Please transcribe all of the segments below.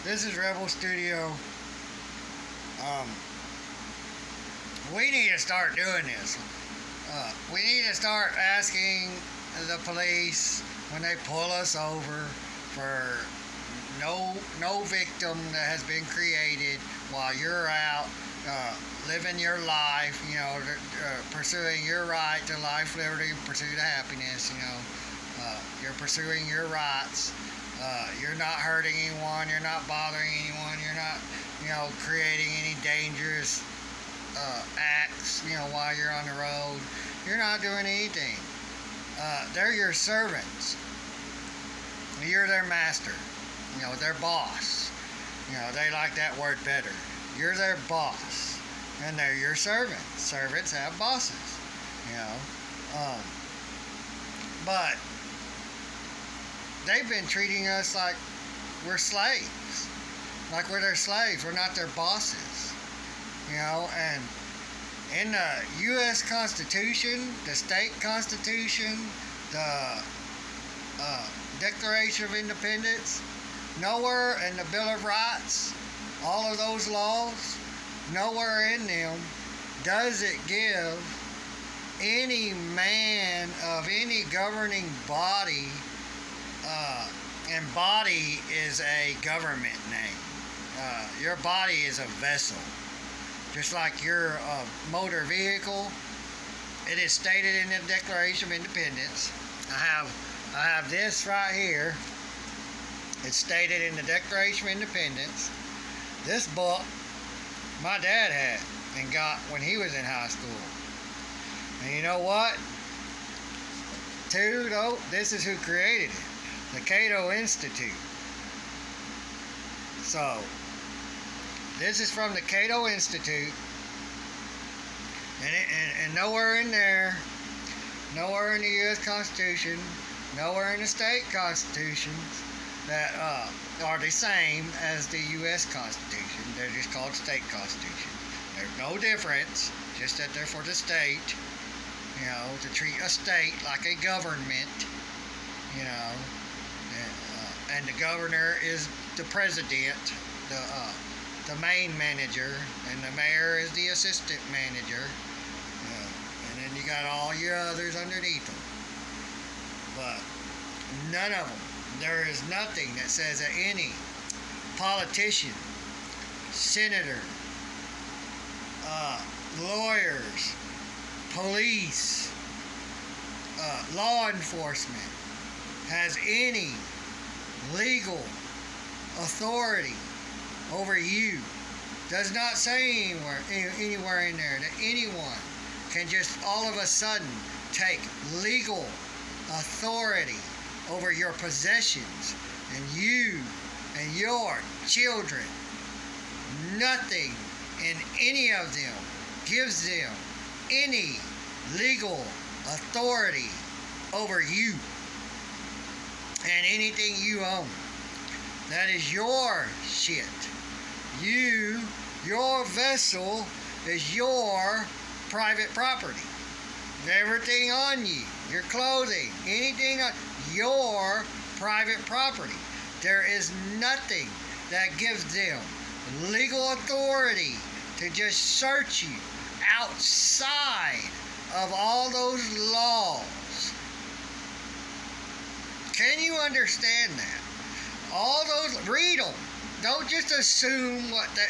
This is Rebel Studio. Um, we need to start doing this. We need to start asking the police when they pull us over for no victim that has been created while you're out living your life, pursuing your right to life, liberty, pursuit of happiness, you're pursuing your rights. You're not hurting anyone, you're not bothering anyone, you're not, creating any dangerous acts, while you're on the road. You're not doing anything. They're your servants. You're their master, their boss. They like that word better. You're their boss, and they're your servants. Servants have bosses, but they've been treating us like we're slaves, like we're their slaves. We're not their bosses, and in the U.S. Constitution, the state constitution, the Declaration of Independence, nowhere in the Bill of Rights, all of those laws, nowhere in them does it give any man of any governing body, and body is a government name. Your body is a vessel. Just like your motor vehicle, it is stated in the Declaration of Independence. I have this right here. It's stated in the Declaration of Independence. This book my dad had and got when he was in high school. And you know what? This is who created it. The Cato Institute. So, this is from the Cato Institute. And nowhere in there, nowhere in the U.S. Constitution, nowhere in the state constitutions that are the same as the U.S. Constitution. They're just called state constitutions. There's no difference, just that they're for the state, to treat a state like a government, and the governor is the president, the main manager, and the mayor is the assistant manager, and then you got all your others underneath them. But none of them. There is nothing that says that any politician, senator, lawyers, police, law enforcement has any legal authority over you. Does not say anywhere in there that anyone can just all of a sudden take legal authority over your possessions and you and your children. Nothing in any of them gives them any legal authority over you and anything you own. That is your shit. Your vessel is your private property. Everything on you, your clothing, anything on your private property. There is nothing that gives them legal authority to just search you outside of all those laws. Can you understand that? All those, read them. Don't just assume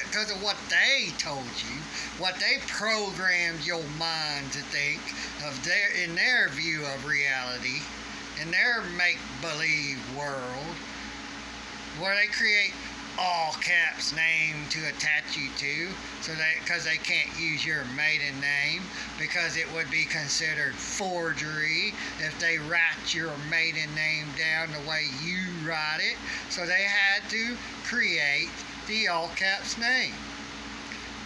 because of what they told you, what they programmed your mind to think in their view of reality, in their make-believe world, where they create all caps name to attach you to, because they can't use your maiden name, because it would be considered forgery if they write your maiden name down the way you write it. So they had to create the all caps name,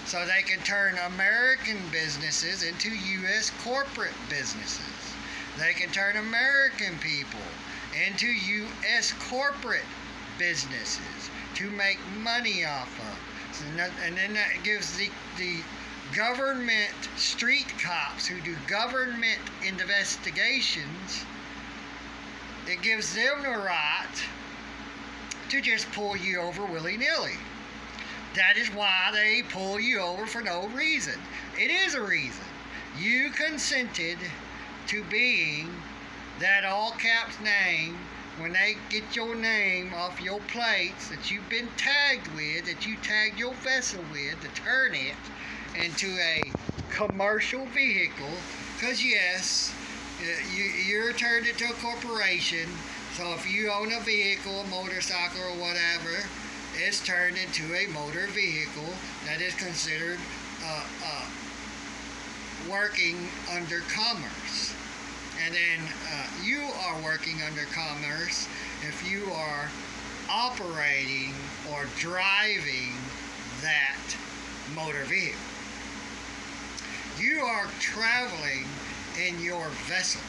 so they can turn American businesses into U.S. corporate businesses. They can turn American people into U.S. corporate businesses to make money off of. And then that gives the government street cops who do government investigations, it gives them the right to just pull you over willy-nilly. That is why they pull you over for no reason. It is a reason. You consented to being that all caps name when they get your name off your plates that you've been tagged with, that you tagged your vessel with, to turn it into a commercial vehicle. Because yes, you're turned into a corporation. So if you own a vehicle, a motorcycle or whatever, it's turned into a motor vehicle that is considered working under commerce. And then you are working under commerce if you are operating or driving that motor vehicle. You are traveling in your vessel.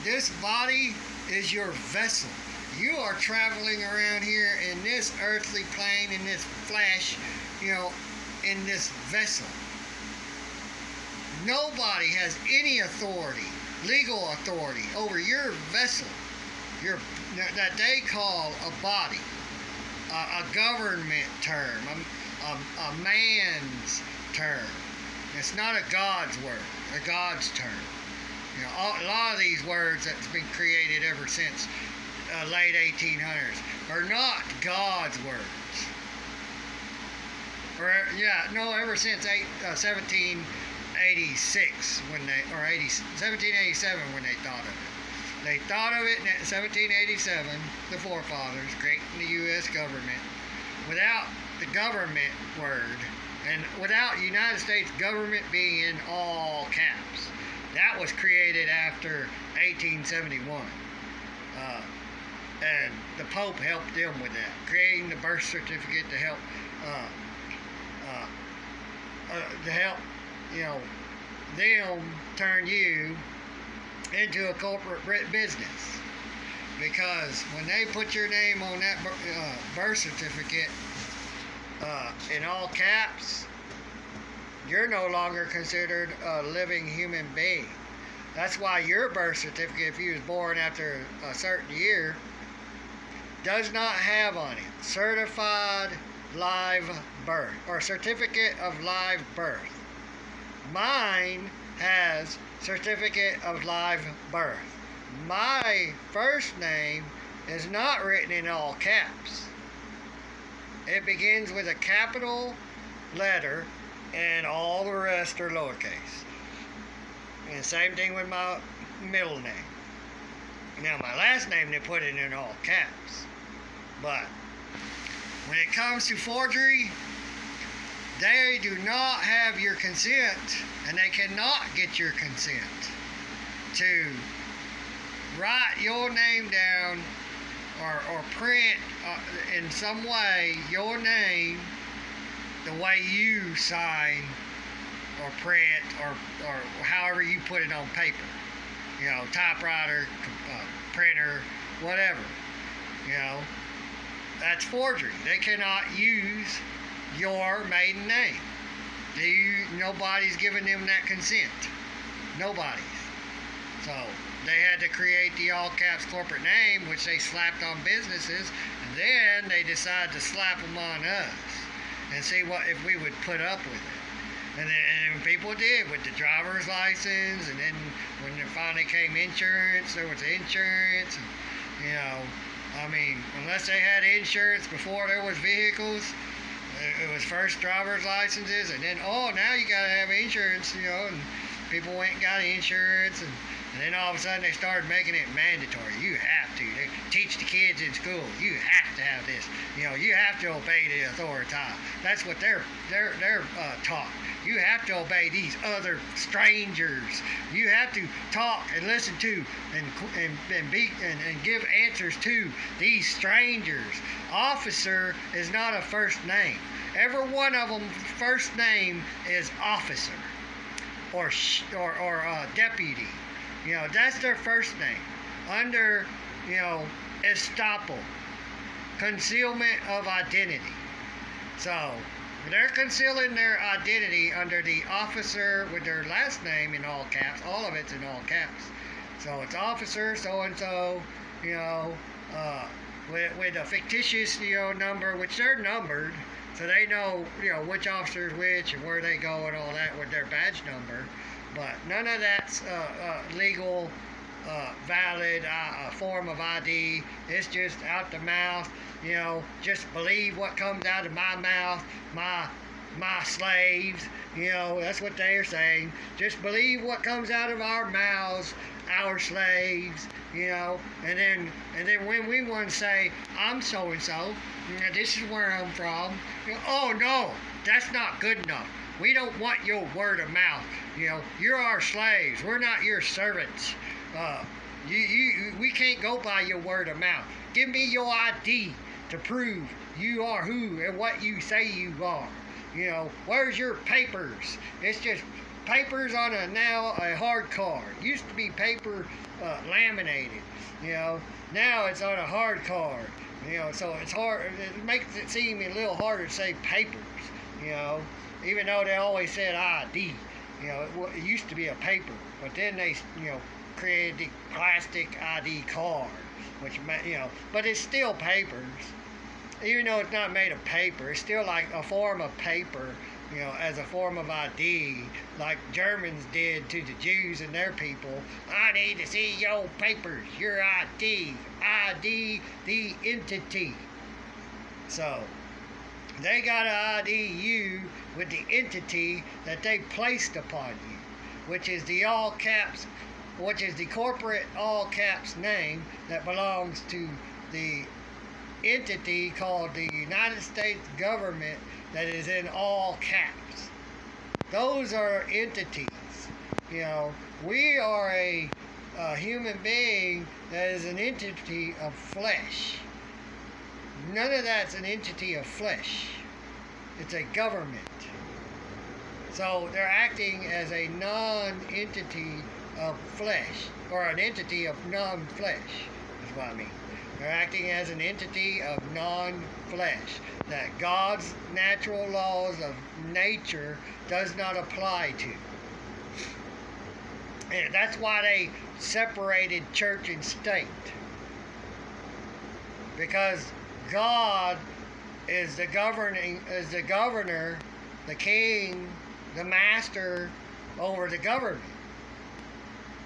This body is your vessel. You are traveling around here in this earthly plane, in this flesh, in this vessel. Nobody has any authority, legal authority, over your vessel, that they call a body, a government term, a man's term. It's not a God's word, a God's term. A lot of these words that's been created ever since late 1800s are not God's words. Ever since 1786 1787 when they thought of it. They thought of it in 1787, the forefathers creating the U.S. government, without the government word and without United States government being in all caps. That was created after 1871. And the Pope helped them with that, creating the birth certificate to help them turn you into a corporate business. Because when they put your name on that birth certificate in all caps, you're no longer considered a living human being. That's why your birth certificate, if you was born after a certain year, does not have on it certified live birth or certificate of live birth. Mine has certificate of live birth. My first name is not written in all caps. It begins with a capital letter and all the rest are lowercase. And same thing with my middle name. Now my last name they put it in all caps. But when it comes to forgery, they do not have your consent, and they cannot get your consent to write your name down or print in some way your name the way you sign or print or however you put it on paper. Typewriter, printer, whatever. That's forgery. They cannot use your maiden name. Nobody's giving them that consent. Nobody's. So they had to create the all caps corporate name, which they slapped on businesses, and then they decided to slap them on us and see what if we would put up with it. And people did with the driver's license, and then when there finally came insurance, there was insurance. Unless they had insurance before there was vehicles, it was first driver's licenses, and then, now you gotta have insurance, and people went and got insurance, and then all of a sudden they started making it mandatory. You have to. They teach the kids in school. You have to have this. You have to obey the authority. That's what they're taught. You have to obey these other strangers. You have to talk and listen to and give answers to these strangers. Officer is not a first name. Every one of them first name is officer or deputy. That's their first name. Under, estoppel, concealment of identity. So they're concealing their identity under the officer with their last name in all caps. All of it's in all caps. So it's officer so-and-so, with a fictitious, number, which they're numbered, so they know, which officer's which and where they go and all that with their badge number. But none of that's legal, valid form of ID. It's just out the mouth. Just believe what comes out of my mouth, my slaves. That's what they are saying. Just believe what comes out of our mouths, our slaves. And then when we want to say, I'm so and so, this is where I'm from. Oh no, that's not good enough. We don't want your word of mouth. You're our slaves. We're not your servants. We can't go by your word of mouth. Give me your ID to prove you are who and what you say you are. Where's your papers? It's just papers on now a hard card. Used to be paper laminated. Now it's on a hard card. So it's hard. It makes it seem a little harder to say papers. Even though they always said ID. It used to be a paper, but then they created the plastic ID card, which but it's still papers. Even though it's not made of paper, it's still like a form of paper, as a form of ID, like Germans did to the Jews and their people. I need to see your papers, your ID, the entity. So, they got to ID you with the entity that they placed upon you, which is the all caps, which is the corporate all caps name that belongs to the entity called the United States government that is in all caps. Those are entities. We are a human being that is an entity of flesh. None of that's an entity of flesh. It's a government. So they're acting as a non-entity of flesh, or an entity of non-flesh, is what I mean. They're acting as an entity of non-flesh, that God's natural laws of nature does not apply to. And that's why they separated church and state. Because God is the governor, the king, the master over the government.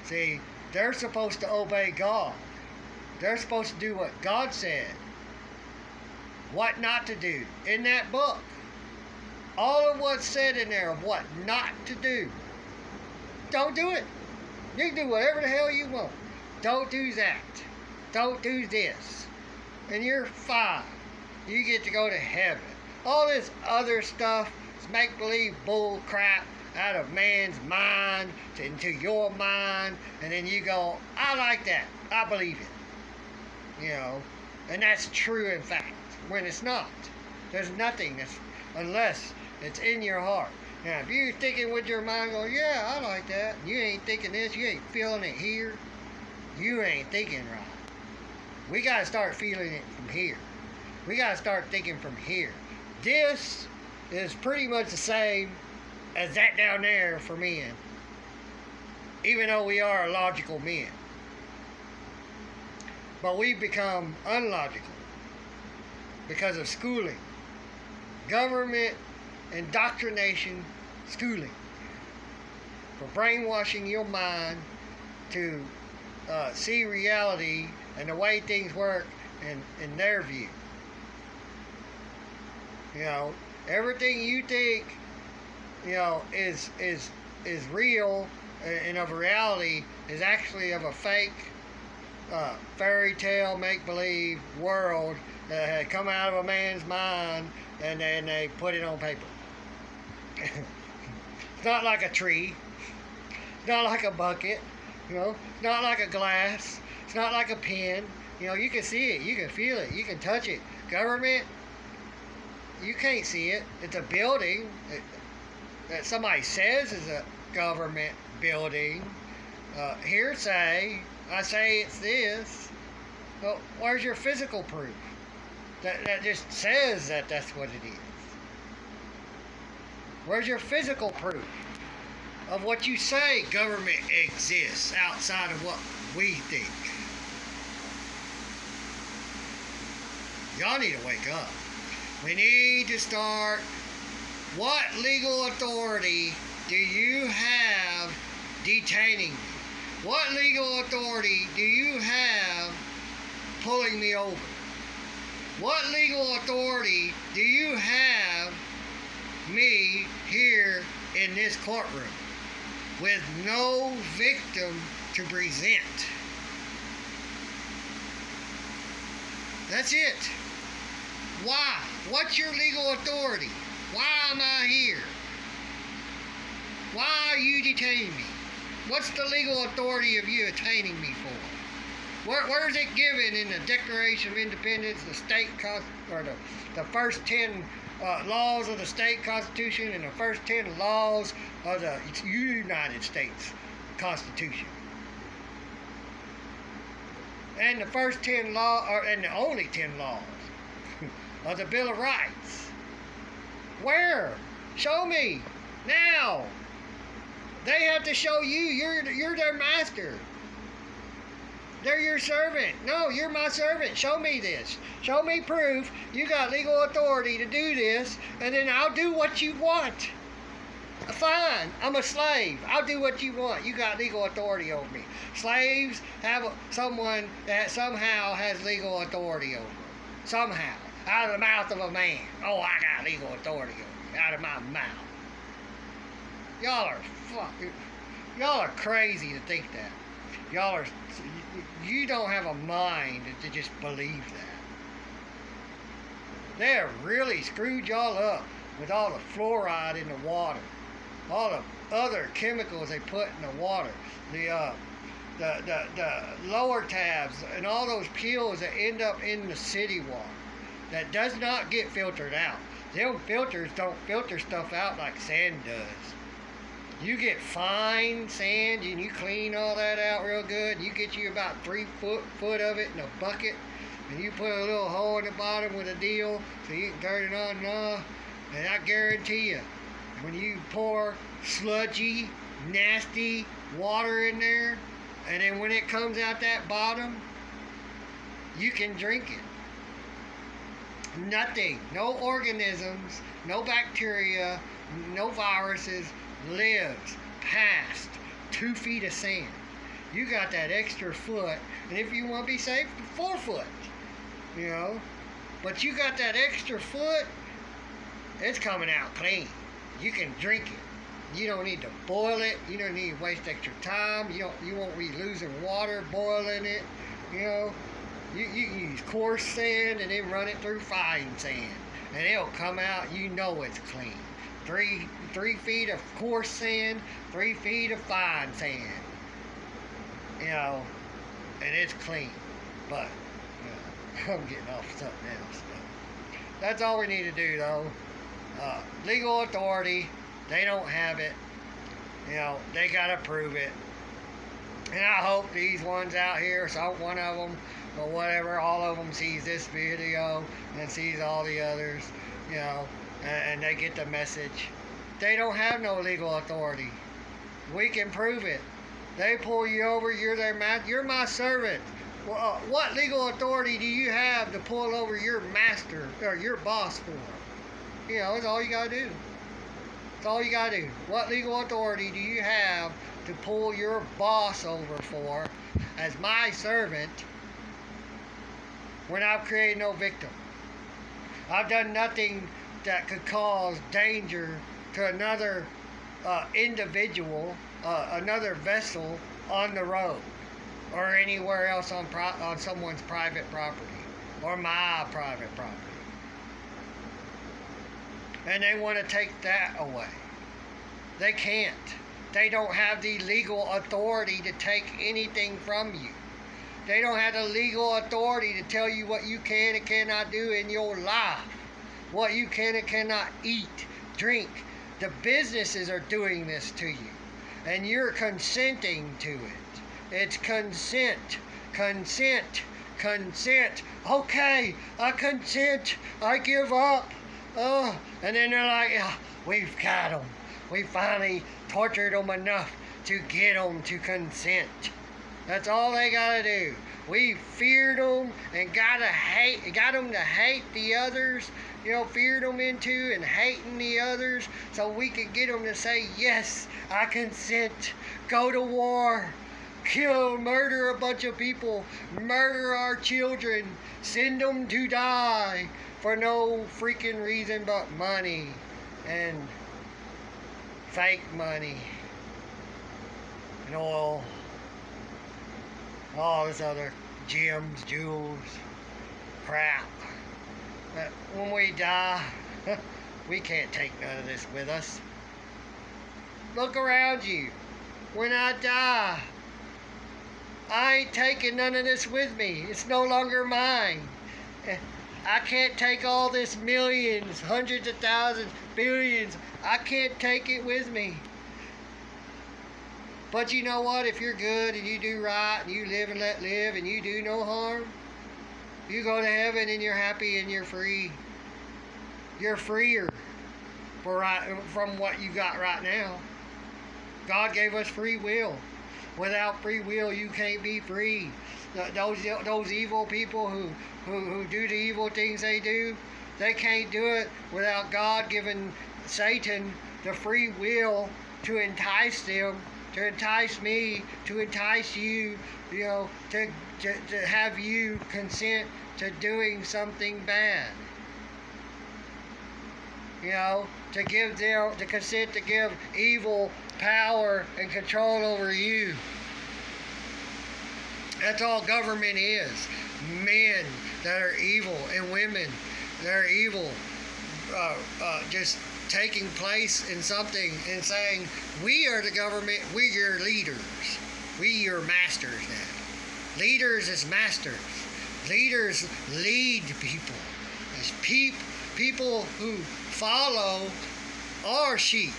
See, they're supposed to obey God. They're supposed to do what God said. What not to do in that book. All of what's said in there of what not to do. Don't do it. You can do whatever the hell you want. Don't do that. Don't do this. And you're fine. You get to go to heaven. All this other stuff is make-believe bull crap out of man's mind into your mind. And then you go, I like that. I believe it. And that's true in fact, when it's not. There's nothing unless it's in your heart. Now, if you're thinking with your mind, go, yeah, I like that, and you ain't thinking this, you ain't feeling it here, you ain't thinking right. We got to start feeling it from here. We got to start thinking from here. This is pretty much the same as that down there for men, even though we are logical men. But we've become unlogical because of schooling. Government indoctrination schooling. For brainwashing your mind to see reality and the way things work in their view. Everything you think, is real and of reality is actually of a fake fairy tale, make-believe world that had come out of a man's mind and then they put it on paper. It's not like a tree. It's not like a bucket. It's not like a glass. It's not like a pen. You can see it. You can feel it. You can touch it. Government, you can't see it. It's a building that somebody says is a government building. Hearsay. I say it's this. Well, where's your physical proof? That just says that that's what it is. Where's your physical proof of what you say government exists outside of what we think? Y'all need to wake up. We need to start. What legal authority do you have detaining me? What legal authority do you have pulling me over? What legal authority do you have me here in this courtroom with no victim to present? That's it. Why? What's your legal authority? Why am I here? Why are you detaining me? What's the legal authority of you detaining me for? Where is it given in the Declaration of Independence, the state or the first 10 laws of the state constitution and the first 10 laws of the United States Constitution? And the first 10 and the only 10 laws of the Bill of Rights. Where? Show me now. They have to show you. You're their master. They're your servant. No, you're my servant. Show me this. Show me proof you got legal authority to do this, and then I'll do what you want. Fine, I'm a slave. I'll do what you want. You got legal authority over me. Slaves have someone that somehow has legal authority over them. Somehow. Out of the mouth of a man. Oh, I got legal authority over me. Out of my mouth. Y'all are crazy to think that. You don't have a mind to just believe that. They have really screwed y'all up with all the fluoride in the water. All the other chemicals they put in the water. The lower tabs and all those pills that end up in the city water that does not get filtered out. Them filters don't filter stuff out like sand does. You get fine sand and you clean all that out real good. You get you about 3 foot of it in a bucket, and you put a little hole in the bottom with a deal so you can turn it on and off. And I guarantee you, when you pour sludgy, nasty water in there, and then when it comes out that bottom, you can drink it. Nothing, no organisms, no bacteria, no viruses lives past 2 feet of sand. You got that extra foot, and if you want to be safe, 4 foot, you know. But you got that extra foot, it's coming out clean. You can drink it. You don't need to boil it. You don't need to waste extra time. You won't be losing water boiling it, you know. You can use coarse sand and then run it through fine sand, and it'll come out. You know it's clean. 3 feet of coarse sand, 3 feet of fine sand. You know, and it's clean. But I'm getting off something else. But that's all we need to do, though. Legal authority, they don't have it. You know, they gotta prove it. And I hope these ones out here, so one of them or whatever, all of them sees this video and sees all the others, you know, and they get the message. They don't have no legal authority. We can prove it. They pull you over, you're their master, you're my servant. Well, what legal authority do you have to pull over your master or your boss for? You know, that's all you gotta do. That's all you gotta do. What legal authority do you have to pull your boss over for as my servant when I've created no victim? I've done nothing that could cause danger to another individual, another vessel on the road or anywhere else on someone's private property or my private property. And they want to take that away. They can't. They don't have the legal authority to take anything from you. They don't have the legal authority to tell you what you can and cannot do in your life, what you can and cannot eat, drink. The businesses are doing this to you, and you're consenting to it. It's consent, consent, consent. Okay, I consent. I give up. And then they're like, yeah, we've got them. We finally tortured them enough to get them to consent. That's all they gotta do. We feared them and got them to hate the others. Feared them into and hating the others, so we could get them to say, yes, I consent. Go to war. Kill, murder a bunch of people. Murder our children. Send them to die for no freaking reason but money and fake money and oil. All this other gems, jewels, crap. But when we die, we can't take none of this with us. Look around you. When I die, I ain't taking none of this with me. It's no longer mine. I can't take all this millions, hundreds of thousands, billions. I can't take it with me. But you know what? If you're good and you do right and you live and let live and you do no harm, you go to heaven and you're happy and you're free. You're freer from what you got right now. God gave us free will. Without free will, you can't be free. Those evil people who do the evil things they do, they can't do it without God giving Satan the free will to entice them, to entice me, to entice you, to have you consent to doing something bad. To consent to give evil power and control over you. That's all government is. Men that are evil and women that are evil, just taking place in something and saying, we are the government, we your leaders. We your masters now. Leaders is masters. Leaders lead people. As people who follow are sheep.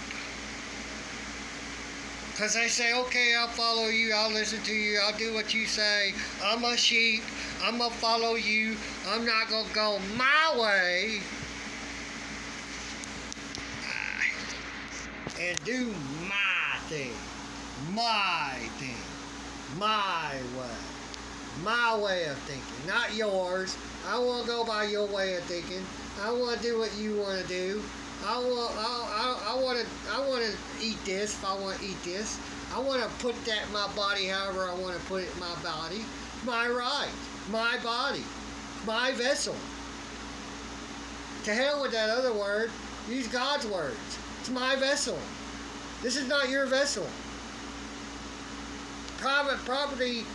Because they say, okay, I'll follow you, I'll listen to you, I'll do what you say. I'm a sheep, I'm going to follow you, I'm not going to go my way and do my thing, my way of thinking, not yours. I want to go by your way of thinking. I want to do what you want to do. I want to eat this if I want to eat this. I want to put that in my body however I want to put it in my body. My right. My body. My vessel. To hell with that other word. Use God's words. It's my vessel. This is not your vessel. Private property,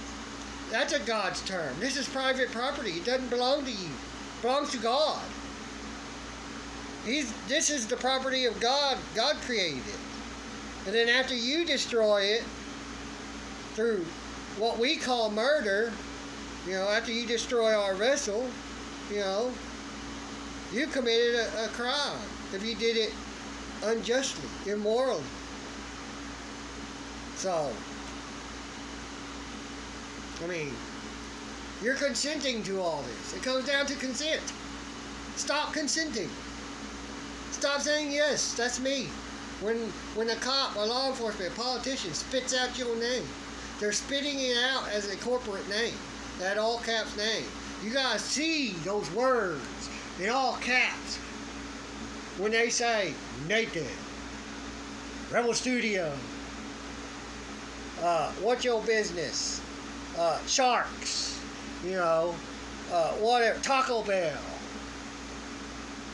that's a God's term. This is private property. It doesn't belong to you. It belongs to God. This is the property of God. God created it. And then after you destroy it through what we call murder, after you destroy our vessel, you committed a crime if you did it unjustly, immorally. So, you're consenting to all this. It comes down to consent. Stop consenting. Stop saying, yes, that's me. When a cop, a law enforcement, a politician spits out your name, they're spitting it out as a corporate name, that all caps name. You guys see those words in all caps when they say Nathan, Rebel Studio, what's your business? Sharks, whatever, Taco Bell,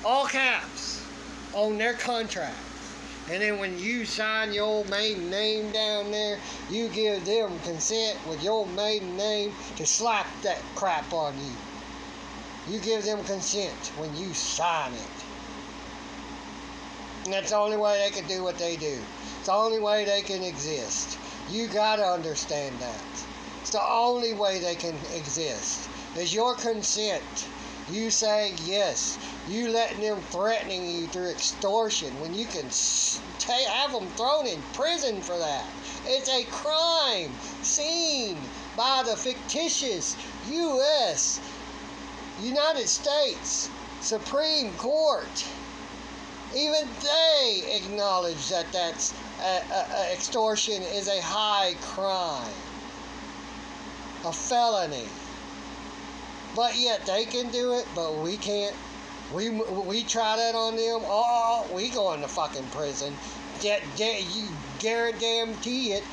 all caps on their contracts. And then when you sign your maiden name down there, you give them consent with your maiden name to slap that crap on you. You give them consent when you sign it. And that's the only way they can do what they do. It's the only way they can exist. You gotta understand that. It's the only way they can exist. Is your consent. You saying yes. You letting them threatening you through extortion when you can have them thrown in prison for that. It's a crime seen by the fictitious United States Supreme Court. Even they acknowledge that that's extortion is a high crime, a felony. But yet they can do it, but we can't. We try that on them. Oh, we go into fucking prison. You guarantee it.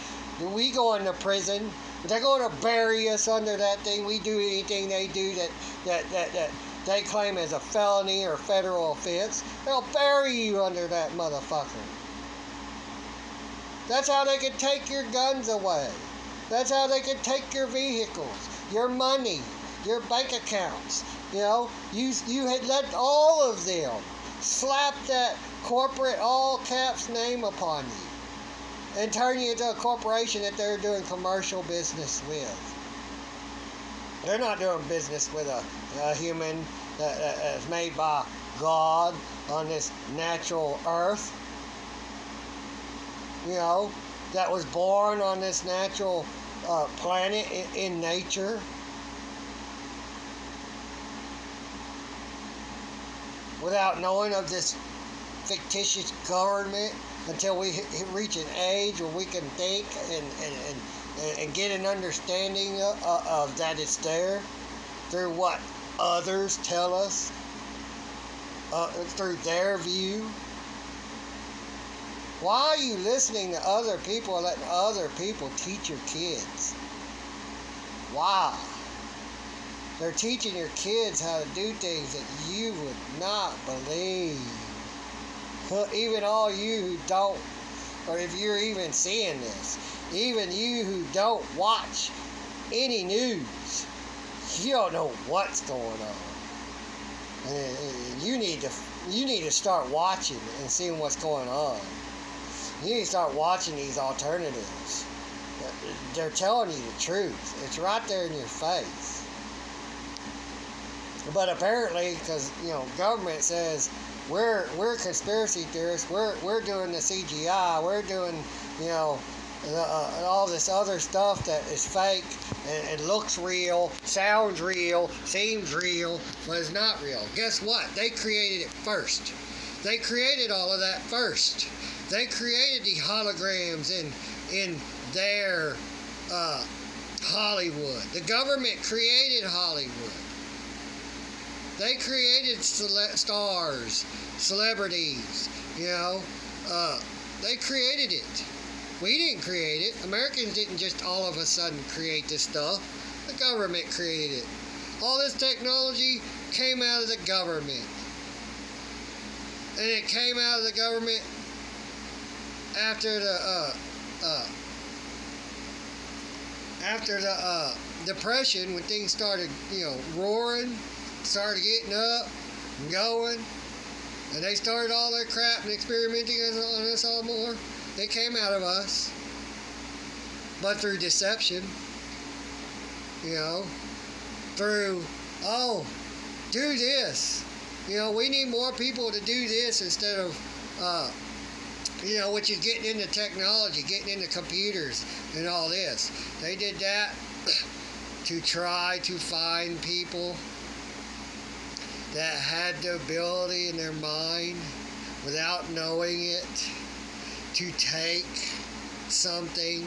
We go into prison. They're going to bury us under that thing. We do anything they do that they claim as a felony or federal offense. They'll bury you under that motherfucker. That's how they can take your guns away. That's how they can take your vehicles, your money, your bank accounts. You know, you had let all of them slap that corporate all caps name upon you and turn you into a corporation that they're doing commercial business with. They're not doing business with a human that's made by God on this natural earth. You know, that was born on this natural planet in nature. Without knowing of this fictitious government until we reach an age where we can think and get an understanding of that it's there through what others tell us, through their view. Why are you listening to other people and letting other people teach your kids? Why? They're teaching your kids how to do things that you would not believe. Even all you who don't, or if you're even seeing this, even you who don't watch any news, you don't know what's going on. And you need to start watching and seeing what's going on. You need to start watching these alternatives. They're telling you the truth. It's right there in your face. But apparently, because government says we're conspiracy theorists, we're doing the CGI, we're doing all this other stuff that is fake and looks real, sounds real, seems real, but it's not real. Guess what? They created it first. They created all of that first. They created the holograms in their Hollywood. The government created Hollywood. They created stars, celebrities, they created it. We didn't create it. Americans didn't just all of a sudden create this stuff. The government created it. All this technology came out of the government. And it came out of the government after the Depression, when things started, roaring, started getting up and going, and they started all their crap and experimenting on us all more. It came out of us, but through deception, through, do this. We need more people to do this instead of, which is getting into technology, getting into computers and all this. They did that to try to find people that had the ability in their mind, without knowing it, to take something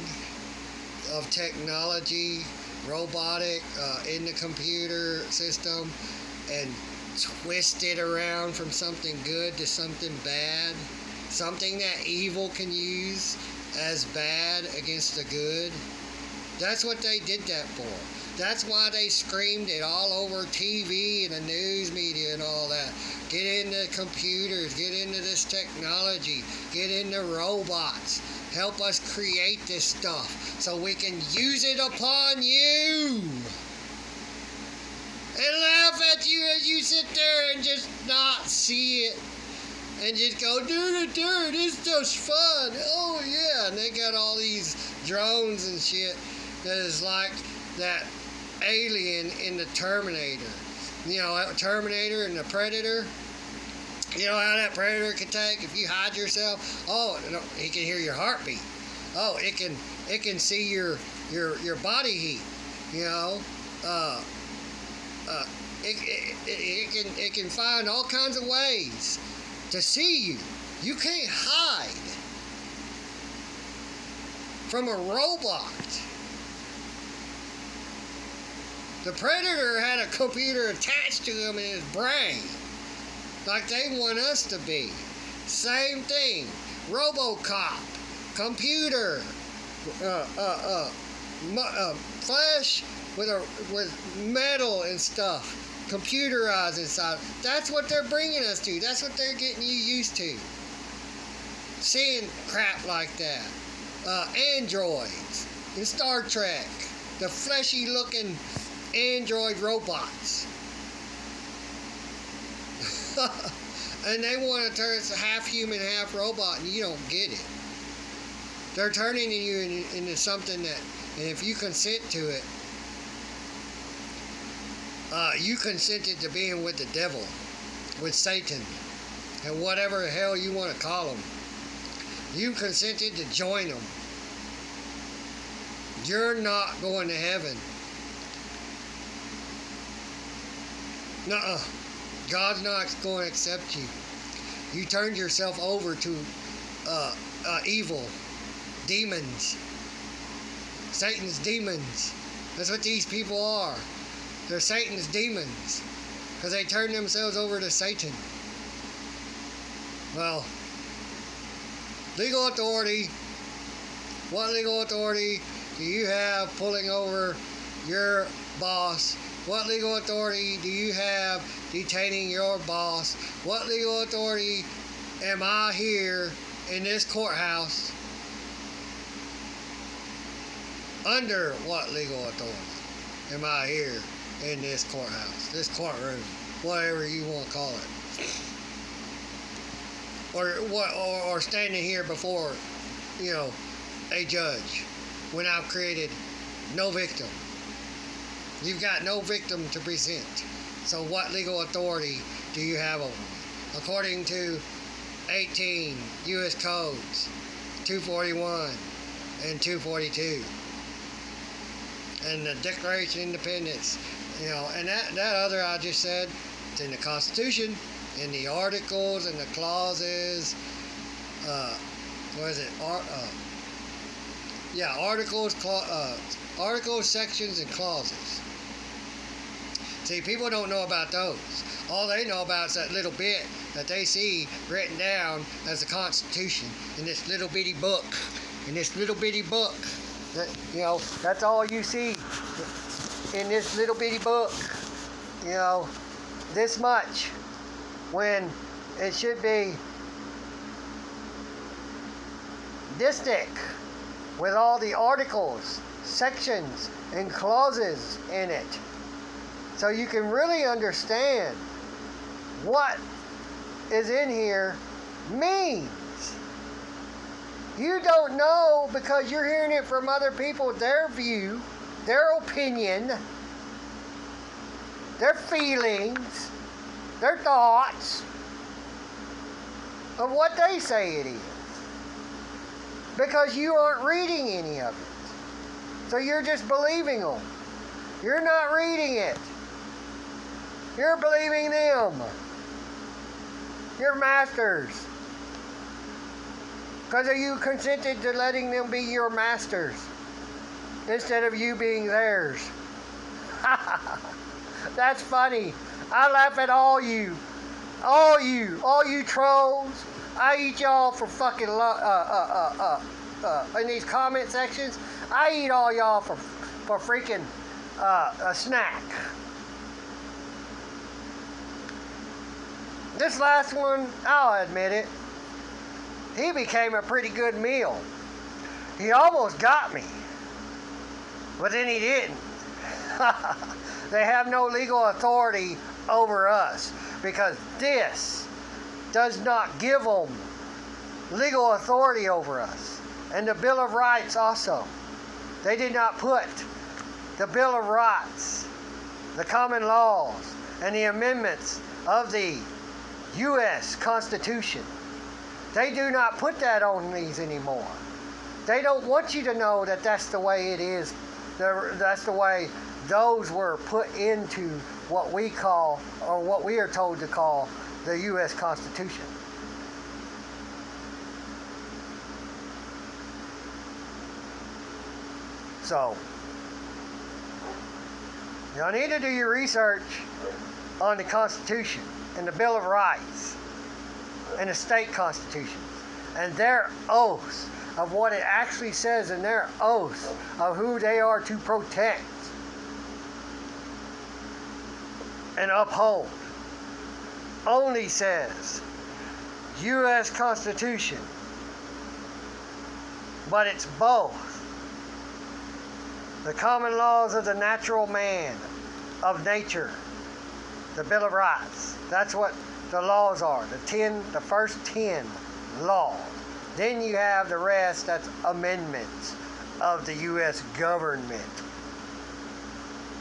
of technology, robotic, in the computer system, and twist it around from something good to something bad, something that evil can use as bad against the good. That's what they did that for. That's why they screamed it all over TV and the news media and all that. Get into computers, get into this technology, get into robots. Help us create this stuff so we can use it upon you. And laugh at you as you sit there and just not see it. And just go, dude, this stuff's fun. Oh, yeah. And they got all these drones and shit that is like that alien in the Terminator. Terminator and the Predator. You know how that Predator can take if you hide yourself? Oh, he can hear your heartbeat. Oh, it can see your body heat. It can find all kinds of ways to see you. You can't hide from a robot. The Predator had a computer attached to him in his brain, like they want us to be. Same thing. RoboCop, computer, flesh with metal and stuff, computerized inside. That's what they're bringing us to. That's what they're getting you used to. Seeing crap like that. Androids in Star Trek, the fleshy looking android robots. And they want to turn us half human, half robot, and you don't get it. They're turning you into something that, and if you consent to it, you consented to being with the devil, with Satan, and whatever the hell you want to call him. You consented to join them. You're not going to heaven. Nuh-uh. God's not going to accept you. You turned yourself over to evil, demons, Satan's demons. That's what these people are. They're Satan's demons because they turned themselves over to Satan. Well, legal authority. What legal authority do you have pulling over your boss? What legal authority do you have detaining your boss? What legal authority am I here in this courthouse? Under what legal authority am I here in this courthouse, this courtroom, whatever you want to call it? Or standing here before, a judge when I've created no victim. You've got no victim to present. So what legal authority do you have over me? According to 18 U.S. codes, 241 and 242. And the Declaration of Independence, and that other I just said, it's in the Constitution, in the articles and the clauses, articles, sections, and clauses. See, people don't know about those. All they know about is that little bit that they see written down as the Constitution in this little bitty book. That's all you see in this little bitty book. This much, when it should be this thick with all the articles, sections, and clauses in it. So you can really understand what is in here means. You don't know because you're hearing it from other people, their view, their opinion, their feelings, their thoughts of what they say it is. Because you aren't reading any of it. So you're just believing them. You're not reading it. You're believing them. Your masters. Because you consented to letting them be your masters instead of you being theirs. That's funny. I laugh at all you trolls. I eat y'all for fucking in these comment sections. I eat all y'all for freaking a snack. This last one, I'll admit it, he became a pretty good meal. He almost got me, but then he didn't. They have no legal authority over us because this does not give them legal authority over us. And the Bill of Rights also. They did not put the Bill of Rights, the common laws, and the amendments of the U.S. Constitution. They do not put that on these anymore. They don't want you to know that that's the way it is. That's the way those were put into what we call, or what we are told to call, the U.S. Constitution. So, Y'all need to do your research on the Constitution and the Bill of Rights and the state constitutions and their oaths of what it actually says in their oaths of who they are to protect and uphold. Only says U.S. Constitution, but it's both. The common laws of the natural man, of nature, the Bill of Rights. That's what the laws are, the first 10 laws. Then you have the rest, that's amendments of the U.S. government.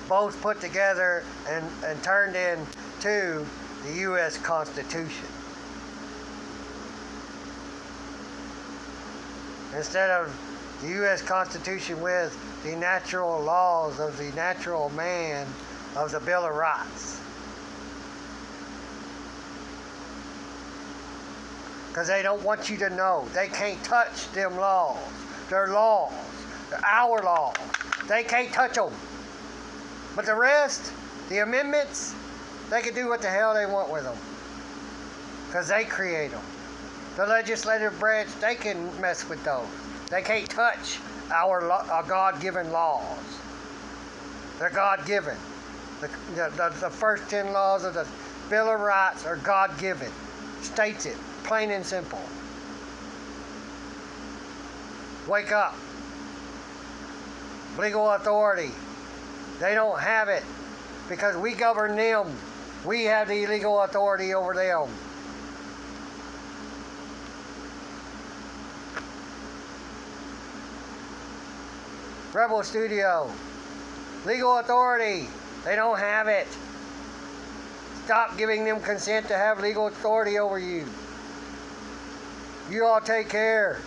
Both put together and turned into the U.S. Constitution. Instead of the U.S. Constitution with the natural laws of the natural man of the Bill of Rights. Because they don't want you to know. They can't touch them laws. They're laws. They're our laws. They can't touch them. But the rest, the amendments, they can do what the hell they want with them. Because they create them. The legislative branch, they can mess with those. They can't touch our God-given laws. They're God-given. The first 10 laws of the Bill of Rights are God-given. States it, plain and simple. Wake up. Legal authority. They don't have it because we govern them. We have the legal authority over them. Rebel Studio. Legal authority. They don't have it. Stop giving them consent to have legal authority over you. You all take care.